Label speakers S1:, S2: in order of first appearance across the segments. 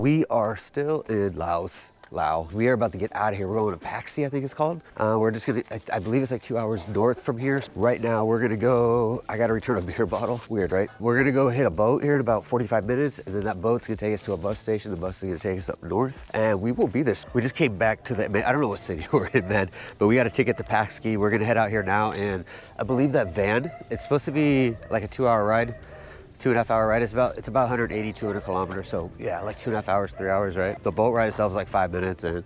S1: We are still in Laos. We are about to get out of here. We're going to Paxi, I think it's called. We're just gonna, I believe it's like 2 hours north from here. Right now, we're gonna go, I gotta return a beer bottle. Weird, right? We're gonna go hit a boat here in about 45 minutes, and then that boat's gonna take us to a bus station. The bus is gonna take us up north, and we will be there. We just came back to the, man, I don't know what city we're in, man, but we got a ticket to Paxi. We're gonna head out here now, and I believe that van, it's supposed to be like a 2-hour ride. 2.5 hour ride. It's about 180, 200 kilometers. So yeah, like 2.5 hours, 3 hours, right? The boat ride itself is like 5 minutes, and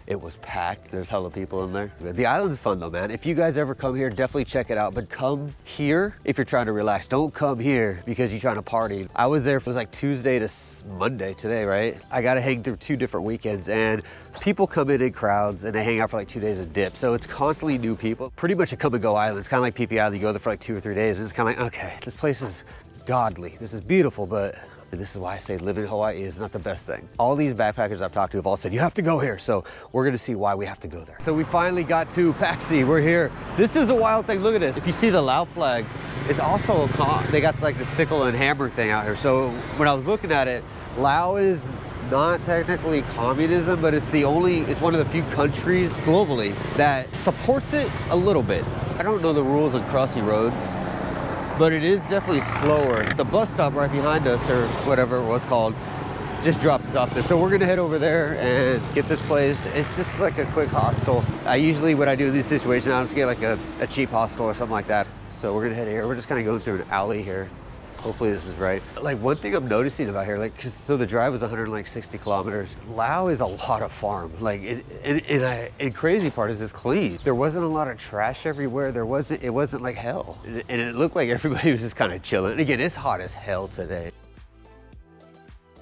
S1: it was packed. There's hella people in there. The island's fun though, man. If you guys ever come here, definitely check it out. But come here if you're trying to relax. Don't come here because you're trying to party. I was there, it was like Tuesday to Monday today, right? I got to hang through 2 different weekends, and people come in crowds and they hang out for like 2 days and dip. So it's constantly new people. Pretty much a come and go island. It's kind of like PP Island. You go there for like 2 or 3 days, and it's kind of like, okay, this place is godly. This is beautiful, but this is why I say living in Hawaii is not the best thing. All these backpackers I've talked to have all said, you have to go here. So we're gonna see why we have to go there. So we finally got to Paxi. We're here. This is a wild thing. Look at this. If you see the Lao flag, it's also they got like the sickle and hammer thing out here. So when I was looking at it, Lao is not technically communism, but it's one of the few countries globally that supports it a little bit. I don't know the rules on crossing roads, but it is definitely slower. The bus stop right behind us, or whatever it was called, just dropped us off there. So we're gonna head over there and get this place. It's just like a quick hostel. When I do in these situations, I just get like a cheap hostel or something like that. So we're gonna head here. We're just kind of going through an alley here. Hopefully this is right. Like one thing I'm noticing about here, like, so the drive was 160 kilometers. Lao is a lot of farm. Like, and crazy part is it's clean. There wasn't a lot of trash everywhere. It wasn't like hell. And it looked like everybody was just kind of chilling. And again, it's hot as hell today.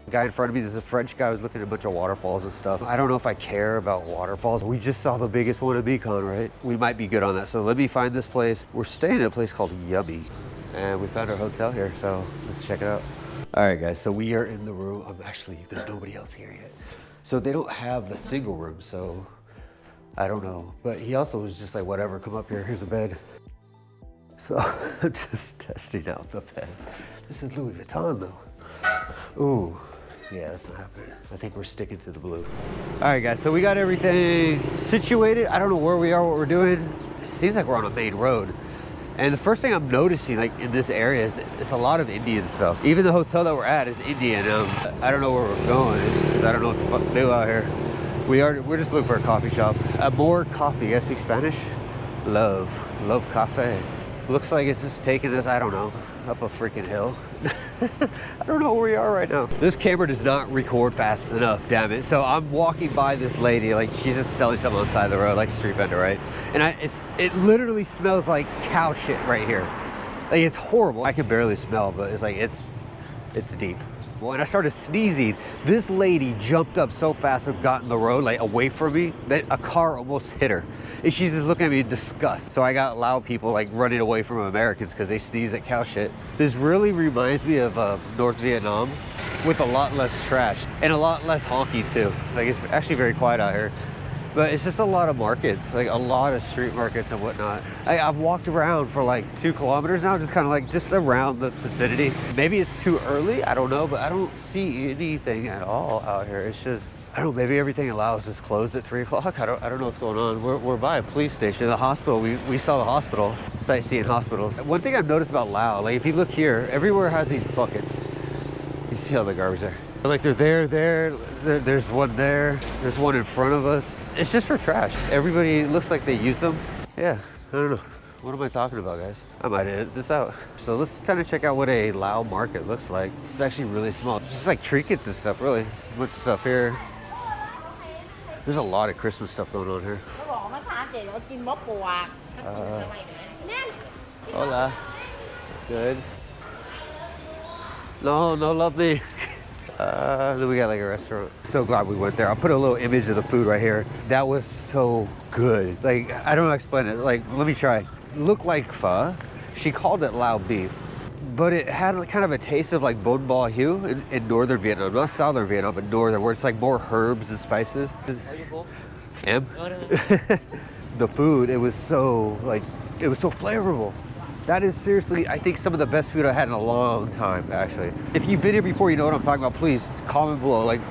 S1: The guy in front of me, there's a French guy who's looking at a bunch of waterfalls and stuff. I don't know if I care about waterfalls. We just saw the biggest one in Mekong, right? We might be good on that. So let me find this place. We're staying at a place called Yummy. And we found our hotel here, so let's check it out. All right, guys, so we are in the room. There's nobody else here yet. So they don't have the single room, so I don't know. But he also was just like, whatever, come up here, here's a bed. So I'm just testing out the beds. This is Louis Vuitton, though. Ooh, yeah, that's not happening. I think we're sticking to the blue. All right, guys, so we got everything situated. I don't know where we are, what we're doing. It seems like we're on a main road. And the first thing I'm noticing, like in this area, is it's a lot of Indian stuff. Even the hotel that we're at is Indian. I don't know where we're going because I don't know what the fuck to do out here. We're just looking for a coffee shop. More coffee. You guys speak Spanish? Love cafe. Looks like it's just taking us, I don't know, up a freaking hill. I don't know where we are right now. This camera does not record fast enough, damn it. So I'm walking by this lady, like she's just selling something on the side of the road, like a street vendor, right? And it literally smells like cow shit right here. Like it's horrible. I can barely smell, but it's like, it's deep. When I started sneezing, this lady jumped up so fast and got in the road, like away from me, that a car almost hit her. And she's just looking at me in disgust. So I got Lao people like running away from Americans because they sneeze at cow shit. This really reminds me of North Vietnam with a lot less trash and a lot less honky too. Like it's actually very quiet out here. But it's just a lot of markets, like a lot of street markets and whatnot. I've walked around for like 2 kilometers now, just kind of like just around the vicinity. Maybe it's too early, I don't know, but I don't see anything at all out here. It's just, I don't know, maybe everything in Laos is closed at 3 o'clock. I don't know what's going on. We're by a police station, the hospital. We saw the hospital, sightseeing hospitals. One thing I've noticed about Laos, like if you look here, everywhere has these buckets. You see all the garbage there. Like they're there, there's one there, there's one in front of us. It's just for trash. Everybody looks like they use them. Yeah, I don't know. What am I talking about, guys? I might edit this out. So let's kind of check out what a Lao market looks like. It's actually really small. It's just like trinkets and stuff, really. A bunch of stuff here. There's a lot of Christmas stuff going on here. Hola. Good. No, love me. Then we got like a restaurant. So glad we went there. I'll put a little image of the food right here. That was so good. Like, I don't know how to explain it. Like, let me try. Looked like pho. She called it Lao beef, but it had kind of a taste of like bon bo hieu in northern Vietnam. Not southern Vietnam, but northern, where it's like more herbs and spices. Am? The food, it was so flavorful. That is seriously, I think, some of the best food I had in a long time, actually. If you've been here before, you know what I'm talking about. Please comment below. Like,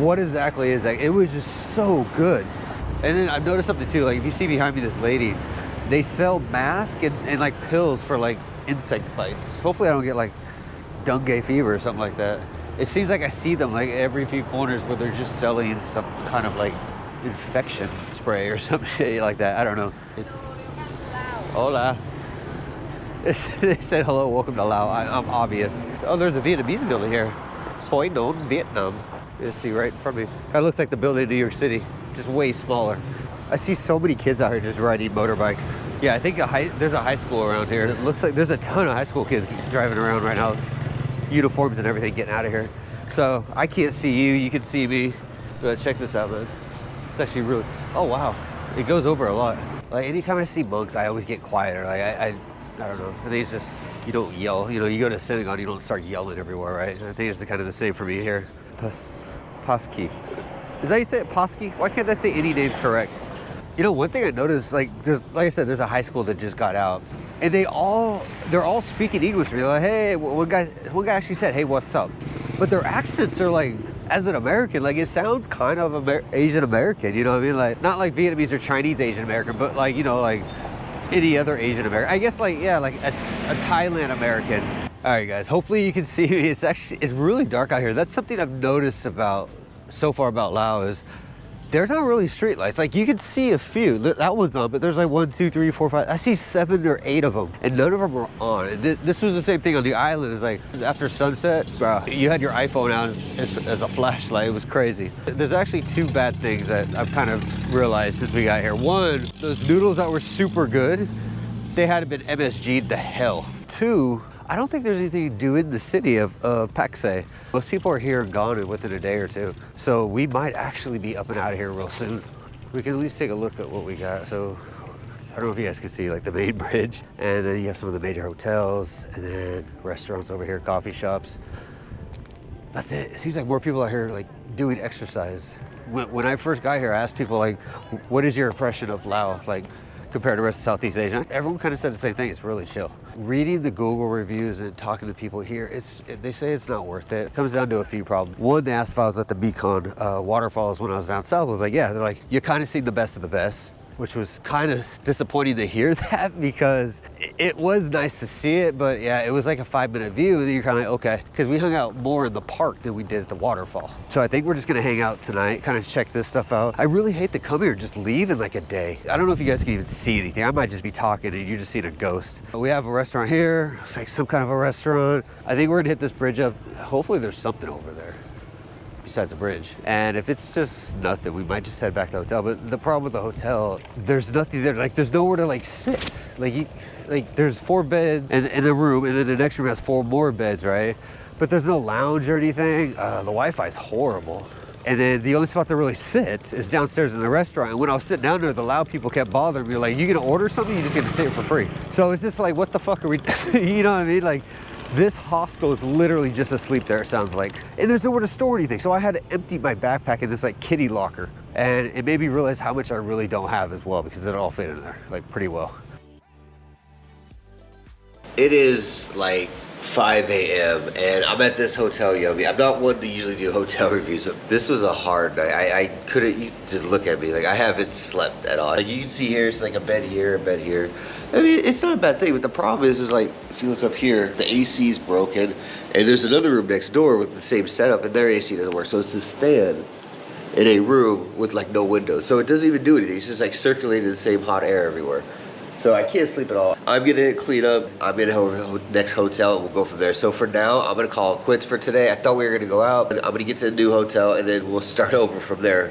S1: what exactly is that? It was just so good. And then I've noticed something too, like if you see behind me this lady, they sell masks and like pills for like insect bites. Hopefully I don't get like dengue fever or something like that. It seems like I see them like every few corners where they're just selling some kind of like infection spray or some shit like that. I don't know. Hola. They said hello, welcome to Laos. I'm obvious. Oh, there's a Vietnamese building here. Hoi Non, Vietnam. You see right in front of me. Kind of looks like the building in New York City, just way smaller. I see so many kids out here just riding motorbikes. Yeah, I think there's a high school around here. It looks like there's a ton of high school kids driving around right now. Uniforms and everything, getting out of here. So I can't see you, you can see me. But check this out, man. It's actually really, oh wow. It goes over a lot. Like anytime I see monks, I always get quieter. Like I don't know. I think it's just, you don't yell. You know, you go to synagogue, you don't start yelling everywhere, right? I think it's kind of the same for me here. Pasky. Is that how you say it? Pasky? Why can't I say any names correct? You know, one thing I noticed, like I said, there's a high school that just got out, and they're all speaking English to me. Like, hey, one guy actually said, hey, what's up? But their accents are like, as an American, like it sounds kind of Asian American. You know what I mean? Like not like Vietnamese or Chinese Asian American, but like, you know, like any other Asian American. I guess like, yeah, like a Thailand American. All right, guys, hopefully you can see me. It's really dark out here. That's something I've noticed so far about Laos is they're not really street lights. Like you can see a few. That one's on, but there's like 1, 2, 3, 4, 5. I see 7 or 8 of them, and none of them are on. And this was the same thing on the island. It's like after sunset, bro, you had your iPhone out as a flashlight. It was crazy. There's actually 2 bad things that I've kind of realized since we got here. One, those noodles that were super good, they had been MSG'd to hell. 2, I don't think there's anything to do in the city of Paksay. Most people are here and gone within a day or 2. So we might actually be up and out of here real soon. We can at least take a look at what we got. So I don't know if you guys can see like the main bridge, and then you have some of the major hotels, and then restaurants over here, coffee shops. That's it. It seems like more people are here like doing exercise. When I first got here, I asked people like, what is your impression of Laos? Like, compared to the rest of Southeast Asia. Everyone kind of said the same thing. It's really chill. Reading the Google reviews and talking to people here, they say it's not worth it. It comes down to a few problems. One, they asked if I was at the Mekong waterfalls when I was down south. I was like, yeah. They're like, you kind of see the best of the best, which was kind of disappointing to hear that because it was nice to see it, but yeah, it was like a 5-minute view, and then you're kind of like, okay, because we hung out more in the park than we did at the waterfall. So I think we're just gonna hang out tonight, kind of check this stuff out. I really hate to come here and just leave in like a day. I don't know if you guys can even see anything. I might just be talking and you're just seeing a ghost. We have a restaurant here. It's like some kind of a restaurant. I think we're gonna hit this bridge up. Hopefully there's something over there besides a bridge. And if it's just nothing, we might just head back to the hotel. But the problem with the hotel, there's nothing there. Like there's nowhere to like sit. Like there's 4 beds in a room, and then the next room has 4 more beds, right? But there's no lounge or anything. The Wi-Fi is horrible. And then the only spot to really sit is downstairs in the restaurant. And when I was sitting down there, the loud people kept bothering me. Like, you gonna order something? You just gonna sit here for free. So it's just like, what the fuck are we, you know what I mean? Like, this hostel is literally just asleep there, it sounds like. And there's nowhere to store anything. So I had to empty my backpack in this like kitty locker. And it made me realize how much I really don't have as well, because it all fit in there, like pretty well. It is like 5 a.m. and I'm at this hotel, Yomi. I'm not one to usually do hotel reviews, but this was a hard night. I couldn't, you just look at me, like I haven't slept at all. Like you can see here, it's like a bed here, a bed here. I mean, it's not a bad thing, but the problem is like, if you look up here, the AC is broken, and there's another room next door with the same setup, and their AC doesn't work. So it's this fan in a room with like no windows. So it doesn't even do anything. It's just like circulating the same hot air everywhere. So I can't sleep at all. I'm gonna clean up. I'm gonna go to the next hotel and we'll go from there. So for now, I'm gonna call it quits for today. I thought we were gonna go out, but I'm gonna get to the new hotel and then we'll start over from there.